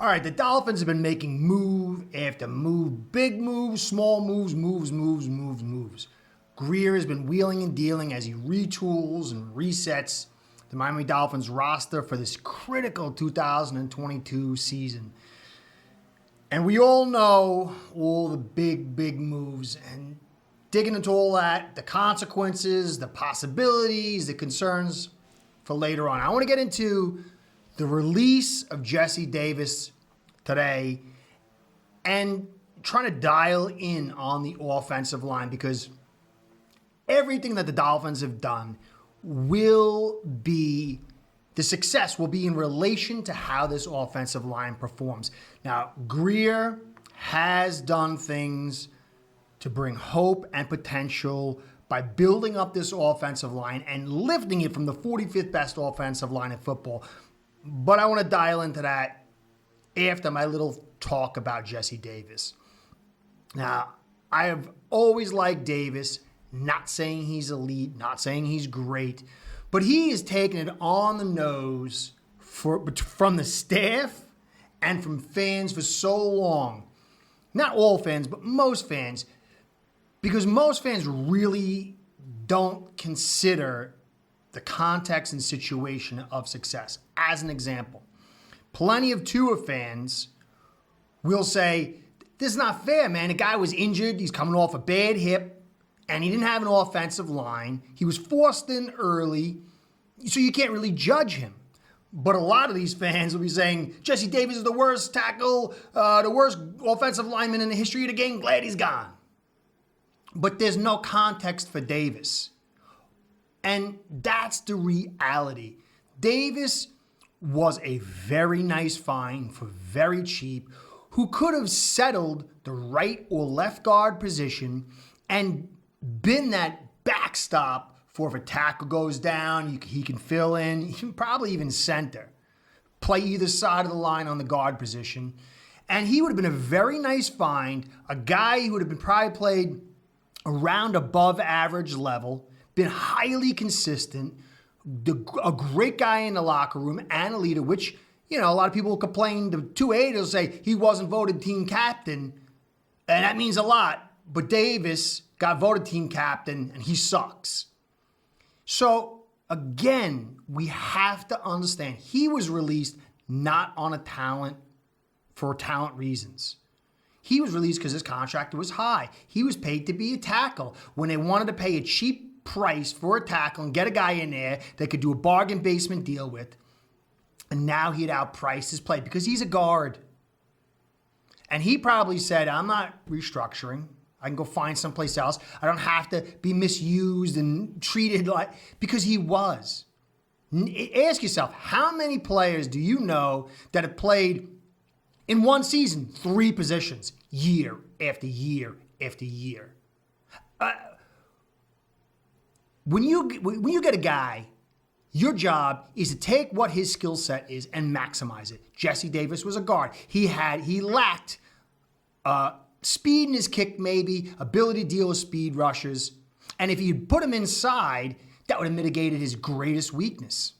All right, the Dolphins have been making move after move, big moves, small moves. Greer has been wheeling and dealing as he retools and resets the Miami Dolphins roster for this critical 2022 season. And we all know all the big moves, and digging into all that, the consequences, the possibilities, the concerns for later on. I want to get into the release of Jesse Davis today and trying to dial in on the offensive line, because everything that the Dolphins have done the success will be in relation to how this offensive line performs. Now, Greer has done things to bring hope and potential by building up this offensive line and lifting it from the 45th best offensive line in football. But I want to dial into that after my little talk about Jesse Davis. Now, I have always liked Davis, not saying he's elite, not saying he's great, but he is taking it on the nose from the staff and from fans for so long. Not all fans, but most fans, because most fans really don't consider the context and situation of success. As an example, plenty of Tua fans will say, this is not fair, man. The guy was injured. He's coming off a bad hip, and he didn't have an offensive line. He was forced in early, so you can't really judge him. But a lot of these fans will be saying, Jesse Davis is the worst tackle, the worst offensive lineman in the history of the game. Glad he's gone. But there's no context for Davis. And that's the reality. Davis was a very nice find for very cheap, who could have settled the right or left guard position and been that backstop for if a tackle goes down, he can fill in, he can probably even center, play either side of the line on the guard position. And he would have been a very nice find, a guy who would have been probably played around above average level, been highly consistent, a great guy in the locker room and a leader, which, you know, a lot of people complain, the 2-8 will say he wasn't voted team captain, and that means a lot. But Davis got voted team captain, and he sucks. So, again, we have to understand he was released not for talent reasons. He was released because his contract was high. He was paid to be a tackle. When they wanted to pay a cheap price for a tackle and get a guy in there they could do a bargain basement deal with, and now he'd outprice his play because he's a guard. And he probably said, I'm not restructuring. I can go find someplace else. I don't have to be misused and treated like, because he was. Ask yourself, how many players do you know that have played in one season 3 positions year after year after year? When you get a guy, your job is to take what his skill set is and maximize it. Jesse Davis was a guard. He lacked speed in his kick, maybe, ability to deal with speed rushes. And if you'd put him inside, that would have mitigated his greatest weakness.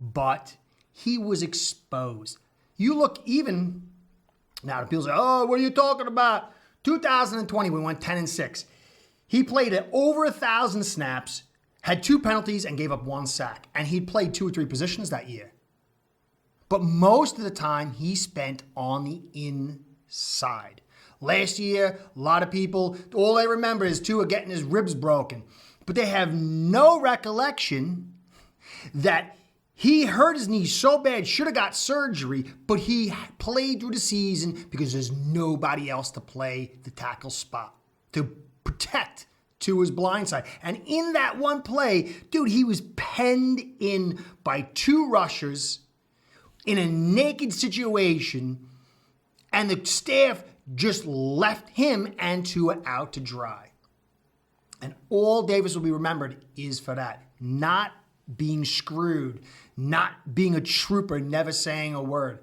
But he was exposed. You look even, now the people say, oh, what are you talking about? 2020, we went 10-6. He played at over 1,000 snaps, had 2 penalties, and gave up 1 sack. And he played 2 or 3 positions that year. But most of the time, he spent on the inside. Last year, a lot of people, all they remember is Tua getting his ribs broken. But they have no recollection that he hurt his knee so bad, should have got surgery, but he played through the season because there's nobody else to play the tackle spot, to protect Tua's blind side. And in that one play, dude, he was penned in by 2 rushers in a naked situation, and the staff just left him and Tua out to dry. And all Davis will be remembered is for that. Not being screwed, not being a trooper, never saying a word.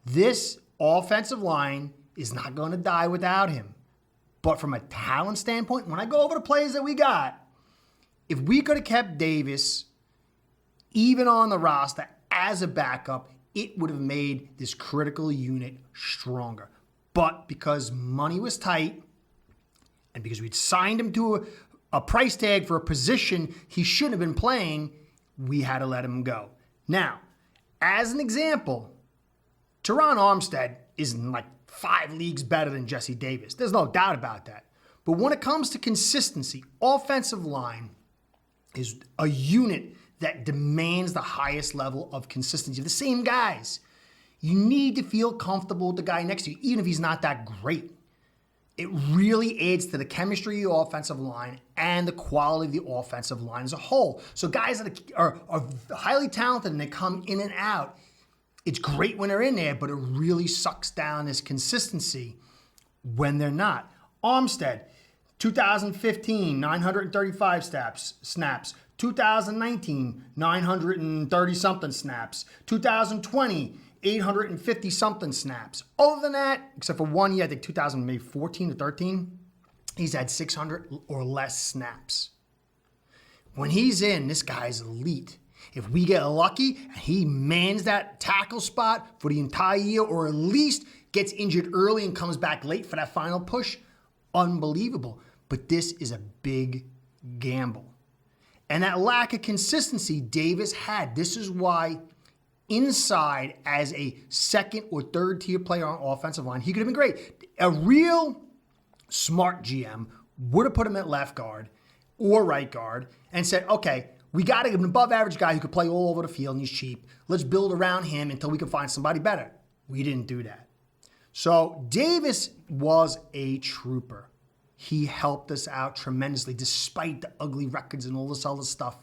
This offensive line is not going to die without him. But from a talent standpoint, when I go over the plays that we got, if we could have kept Davis even on the roster as a backup, it would have made this critical unit stronger. But because money was tight and because we'd signed him to a price tag for a position he shouldn't have been playing, we had to let him go. Now, as an example, Teron Armstead is like 5 leagues better than Jesse Davis. There's no doubt about that. But when it comes to consistency, offensive line is a unit that demands the highest level of consistency. The same guys. You need to feel comfortable with the guy next to you, even if he's not that great. It really adds to the chemistry of the offensive line and the quality of the offensive line as a whole. So guys that are highly talented and they come in and out, it's great when they're in there, but it really sucks down this consistency when they're not. Armstead, 2015, 935 snaps. 2019, 930-something snaps. 2020, 850-something snaps. Other than that, except for 1 year, I think 2014 or 13, he's had 600 or less snaps. When he's in, this guy's elite. If we get lucky and he mans that tackle spot for the entire year, or at least gets injured early and comes back late for that final push, unbelievable. But this is a big gamble. And that lack of consistency Davis had. This is why inside as a second or third tier player on offensive line, he could have been great. A real smart GM would have put him at left guard or right guard and said, okay, we got an above average guy who could play all over the field and he's cheap. Let's build around him until we can find somebody better. We didn't do that. So Davis was a trooper. He helped us out tremendously despite the ugly records and all this other stuff.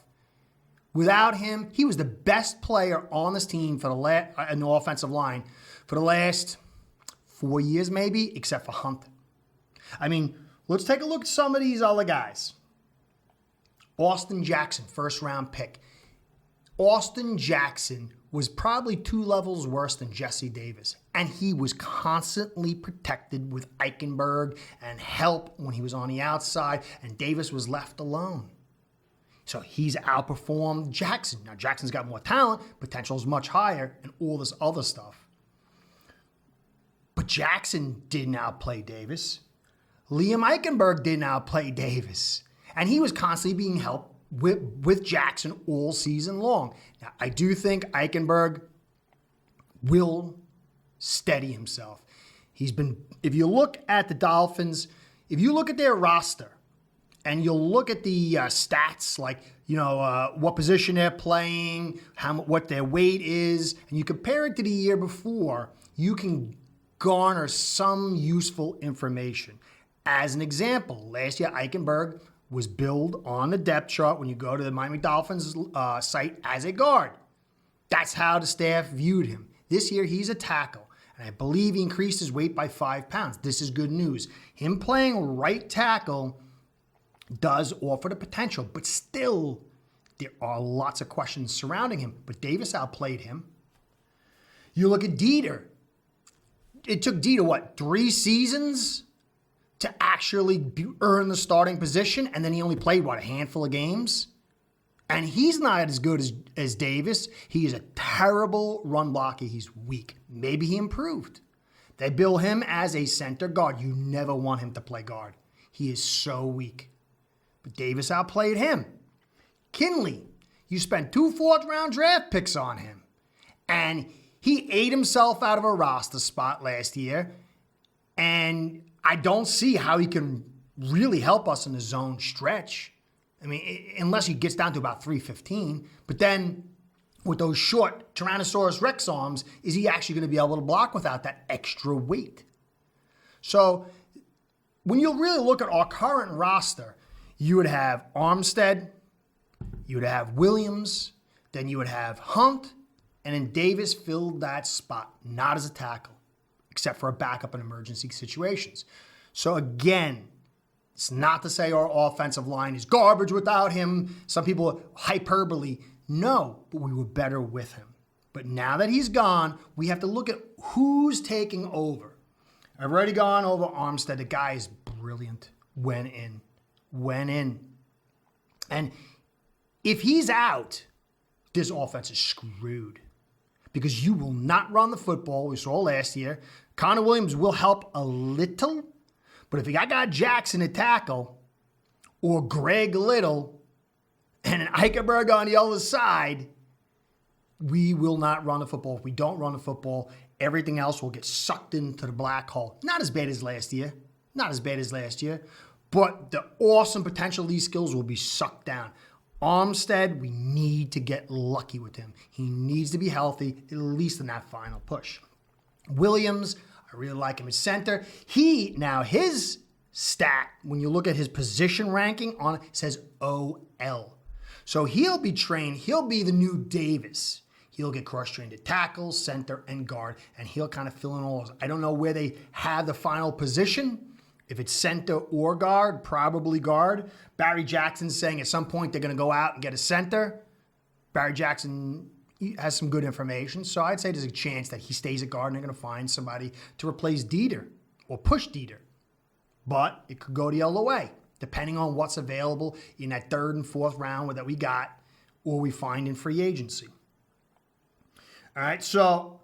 Without him, he was the best player on this team for in the offensive line for the last 4 years maybe, except for Hunt. I mean, let's take a look at some of these other guys. Austin Jackson, first round pick. Austin Jackson was probably 2 levels worse than Jesse Davis. And he was constantly protected with Eichenberg and help when he was on the outside, and Davis was left alone. So he's outperformed Jackson. Now, Jackson's got more talent, potential is much higher, and all this other stuff. But Jackson didn't outplay Davis. Liam Eichenberg didn't outplay Davis. And he was constantly being helped with Jackson all season long. Now, I do think Eichenberg will steady himself. He's been, if you look at the Dolphins, if you look at their roster and you'll look at the stats, like, what position they're playing, what their weight is, and you compare it to the year before, you can garner some useful information. As an example, last year Eichenberg was billed on the depth chart when you go to the Miami Dolphins site as a guard. That's how the staff viewed him. This year, he's a tackle, and I believe he increased his weight by 5 pounds. This is good news. Him playing right tackle does offer the potential, but still, there are lots of questions surrounding him. But Davis outplayed him. You look at Dieter. It took Dieter, 3 seasons to actually earn the starting position, and then he only played, a handful of games? And he's not as good as Davis. He is a terrible run blocker. He's weak. Maybe he improved. They bill him as a center guard. You never want him to play guard. He is so weak. But Davis outplayed him. Kinley, you spent 2 fourth-round draft picks on him. And he ate himself out of a roster spot last year. And I don't see how he can really help us in the zone stretch. I mean, unless he gets down to about 315. But then with those short Tyrannosaurus Rex arms, is he actually going to be able to block without that extra weight? So when you really look at our current roster, you would have Armstead, you would have Williams, then you would have Hunt, and then Davis filled that spot, not as a tackle, except for a backup in emergency situations. So again, it's not to say our offensive line is garbage without him. Some people hyperbole. No, but we were better with him. But now that he's gone, we have to look at who's taking over. I've already gone over Armstead. The guy is brilliant. Went in. And if he's out, this offense is screwed. because you will not run the football. We saw last year. Connor Williams will help a little, but if you got Jackson at tackle or Greg Little and an Eichenberg on the other side, we will not run the football. If we don't run the football, everything else will get sucked into the black hole. Not as bad as last year. But the awesome potential of these skills will be sucked down. Armstead, we need to get lucky with him. He needs to be healthy, at least in that final push. Williams, I really like him at center. His stat, when you look at his position ranking on it, says OL. So he'll be trained. He'll be the new Davis. He'll get cross-trained at tackle, center, and guard, and he'll kind of fill in all those. I don't know where they have the final position. If it's center or guard, probably guard. Barry Jackson's saying at some point they're going to go out and get a center. Barry Jackson has some good information, so I'd say there's a chance that he stays at guard and they're going to find somebody to replace Dieter or push Dieter. But it could go the other way, depending on what's available in that third and fourth round that we got or we find in free agency. All right, so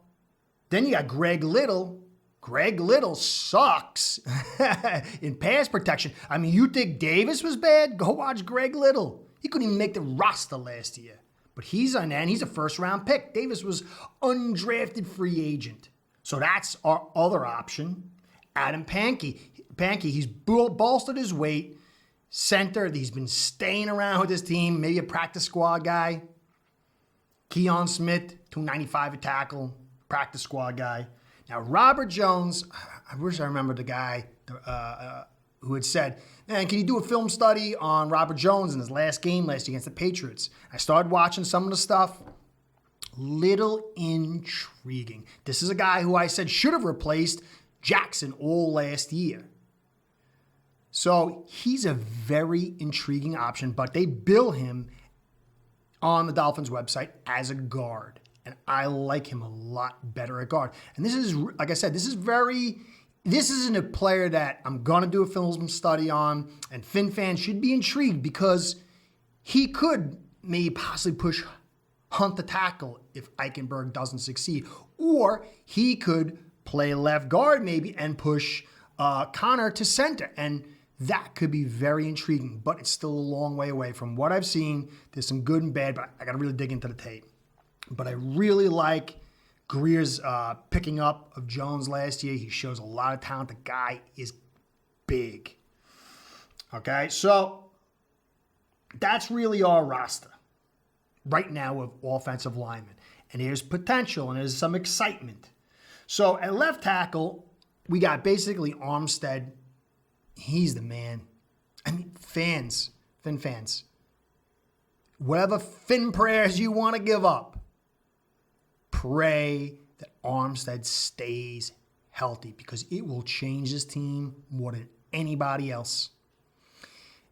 then you got Greg Little. Greg Little sucks in pass protection. I mean, you think Davis was bad? Go watch Greg Little. He couldn't even make the roster last year. But he's on that, and he's a first-round pick. Davis was undrafted free agent. So that's our other option. Adam Pankey. He's bolstered his weight. Center, he's been staying around with his team. Maybe a practice squad guy. Keon Smith, 295 a tackle. Practice squad guy. Now, Robert Jones, I wish I remembered the guy who had said, man, can you do a film study on Robert Jones in his last game last year against the Patriots? I started watching some of the stuff. Little intriguing. This is a guy who I said should have replaced Jackson all last year. So he's a very intriguing option, but they bill him on the Dolphins website as a guard. And I like him a lot better at guard. And this is, like I said, this isn't a player that I'm going to do a film study on. And Fin fans should be intrigued because he could maybe possibly push Hunt the tackle if Eichenberg doesn't succeed. Or he could play left guard maybe and push Connor to center. And that could be very intriguing, but it's still a long way away. From what I've seen, there's some good and bad, but I got to really dig into the tape. But I really like Greer's picking up of Jones last year. He shows a lot of talent. The guy is big. Okay, so that's really our roster right now of offensive linemen. And there's potential and there's some excitement. So at left tackle, we got basically Armstead. He's the man. I mean, Fin fans, whatever Fin prayers you want to give up, pray that Armstead stays healthy because it will change this team more than anybody else.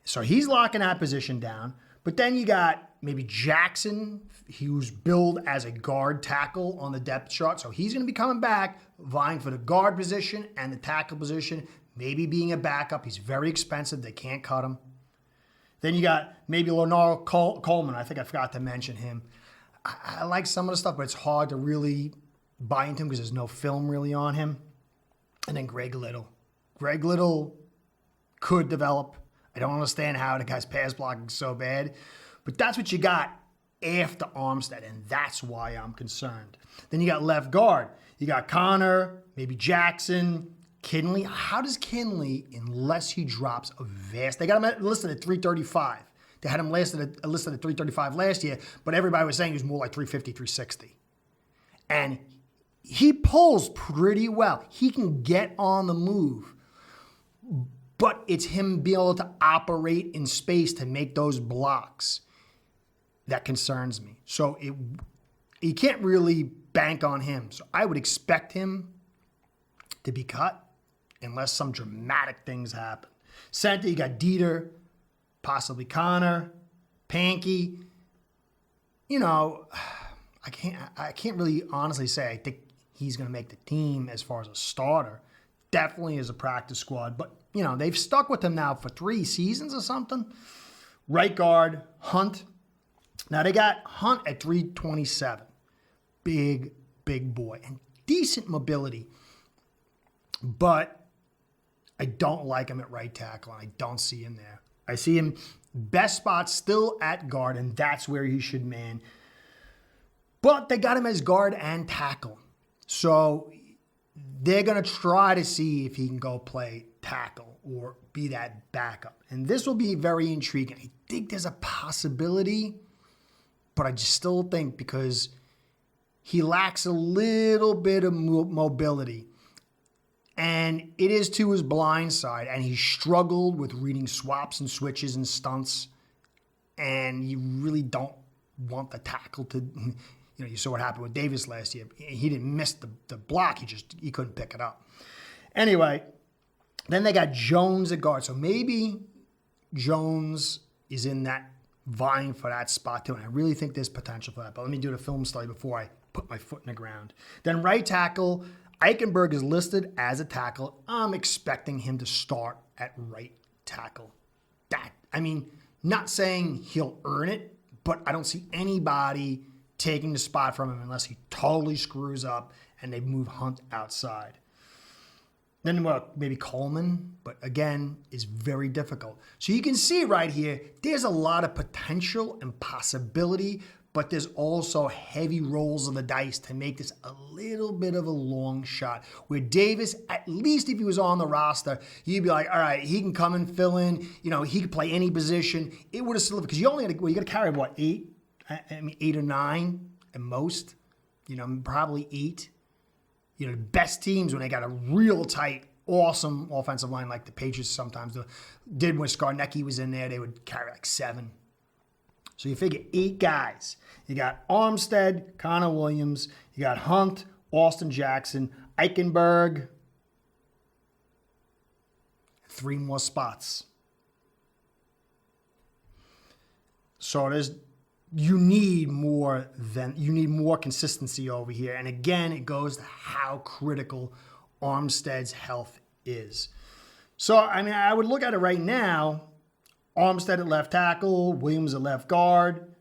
So he's locking that position down. But then you got maybe Jackson, who's billed as a guard tackle on the depth chart. So he's going to be coming back, vying for the guard position and the tackle position, maybe being a backup. He's very expensive. They can't cut him. Then you got maybe Lenore Coleman. I think I forgot to mention him. I like some of the stuff, but it's hard to really buy into him because there's no film really on him. And then Greg Little. Greg Little could develop. I don't understand how the guy's pass blocking so bad, but that's what you got after Armstead, and that's why I'm concerned. Then you got left guard. You got Connor, maybe Jackson, Kinley. How does Kinley, unless he drops a vast... They got him listed at 335. They had him listed at 335 last year, but everybody was saying he was more like 350, 360. And he pulls pretty well. He can get on the move. But it's him being able to operate in space to make those blocks that concerns me. So you can't really bank on him. So I would expect him to be cut unless some dramatic things happen. Center, you got Dieter, possibly Connor, Pankey. You know, I can't really honestly say I think he's going to make the team as far as a starter. Definitely as a practice squad. But, you know, they've stuck with him now for 3 seasons or something. Right guard, Hunt. Now, they got Hunt at 327. Big big boy and decent mobility. But I don't like him at right tackle, and I don't see him there. I see him best spot still at guard, and that's where he should man. But they got him as guard and tackle. So they're going to try to see if he can go play tackle or be that backup. And this will be very intriguing. I think there's a possibility, but I just still think because he lacks a little bit of mobility. And it is to his blind side. And he struggled with reading swaps and switches and stunts. And you really don't want the tackle to, you saw what happened with Davis last year. He didn't miss the block. He couldn't pick it up. Anyway, then they got Jones at guard. So maybe Jones is in that vying for that spot too. And I really think there's potential for that. But let me do the film study before I put my foot in the ground. Then right tackle, Eichenberg is listed as a tackle. I'm expecting him to start at right tackle. Not saying he'll earn it, but I don't see anybody taking the spot from him unless he totally screws up and they move Hunt outside. Then maybe Coleman, but again, is very difficult. So you can see right here, there's a lot of potential and possibility, but there's also heavy rolls of the dice to make this a little bit of a long shot. Where Davis, at least if he was on the roster, you'd be like, all right, he can come and fill in. He could play any position. It would have still, because you only got to carry what, 8? 8 or 9 at most. Probably 8. The best teams when they got a real tight, awesome offensive line like the Patriots sometimes did when Skarnecki was in there, they would carry like 7. So you figure 8 guys. You got Armstead, Connor Williams, you got Hunt, Austin Jackson, Eichenberg, 3 more spots. So you need more consistency over here. And again, it goes to how critical Armstead's health is. So, I would look at it right now. Armstead at left tackle, Williams at left guard,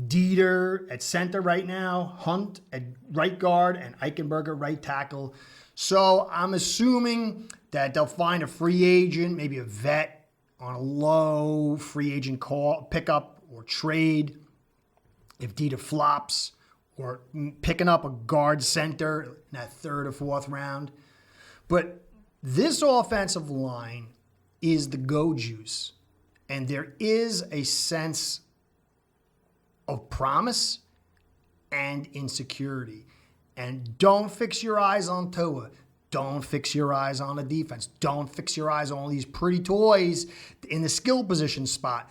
Dieter at center right now, Hunt at right guard, and Eichenberg at right tackle. So I'm assuming that they'll find a free agent, maybe a vet on a low free agent call, pickup or trade if Dieter flops, or picking up a guard center in that 3rd or 4th round. But this offensive line is the go juice. And there is a sense of promise and insecurity. And don't fix your eyes on Tua. Don't fix your eyes on the defense. Don't fix your eyes on all these pretty toys in the skill position spot.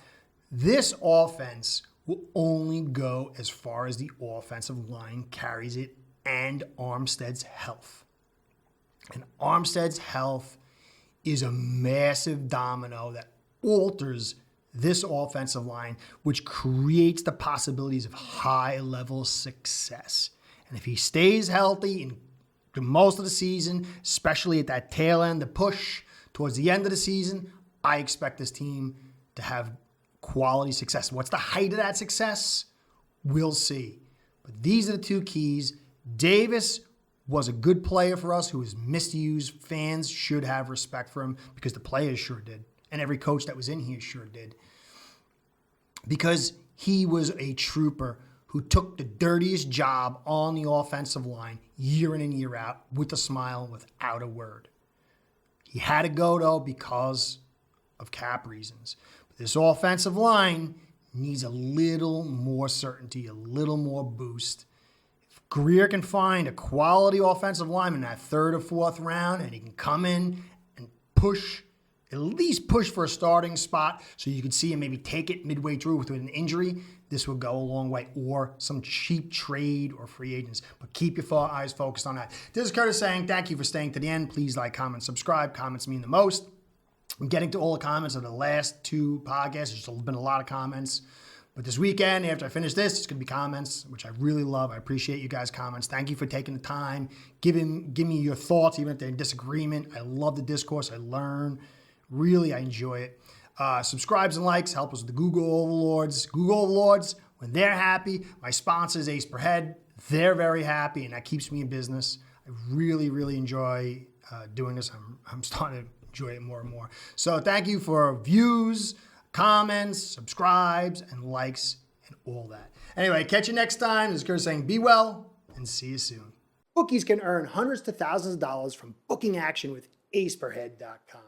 This offense will only go as far as the offensive line carries it and Armstead's health. And Armstead's health is a massive domino that alters this offensive line, which creates the possibilities of high-level success. And if he stays healthy in most of the season, especially at that tail end, the push towards the end of the season, I expect this team to have quality success. What's the height of that success? We'll see. But these are the 2 keys. Davis was a good player for us who was misused. Fans should have respect for him because the players sure did. And every coach that was in here sure did. Because he was a trooper who took the dirtiest job on the offensive line year in and year out with a smile, without a word. He had to go, though, because of cap reasons. But this offensive line needs a little more certainty, a little more boost. If Greer can find a quality offensive lineman in that 3rd or 4th round, and he can come in and at least push for a starting spot so you can see him maybe take it midway through with an injury, this will go a long way, or some cheap trade or free agents. But keep your eyes focused on that. This is Curtis saying thank you for staying to the end. Please like, comment, subscribe. Comments mean the most. I'm getting to all the comments of the last 2 podcasts. There's been a lot of comments. But this weekend, after I finish this, it's going to be comments, which I really love. I appreciate you guys' comments. Thank you for taking the time. Give me your thoughts, even if they're in disagreement. I love the discourse. I learn. Really, I enjoy it. Subscribes and likes help us with the Google Overlords. Google Overlords, when they're happy, my sponsors, Ace Per Head, They're very happy, and that keeps me in business. I really, really enjoy doing this. I'm starting to enjoy it more and more. So thank you for views, comments, subscribes, and likes, and all that. Anyway, catch you next time. This is Kurt saying be well, and see you soon. Bookies can earn hundreds to thousands of dollars from booking action with aceperhead.com.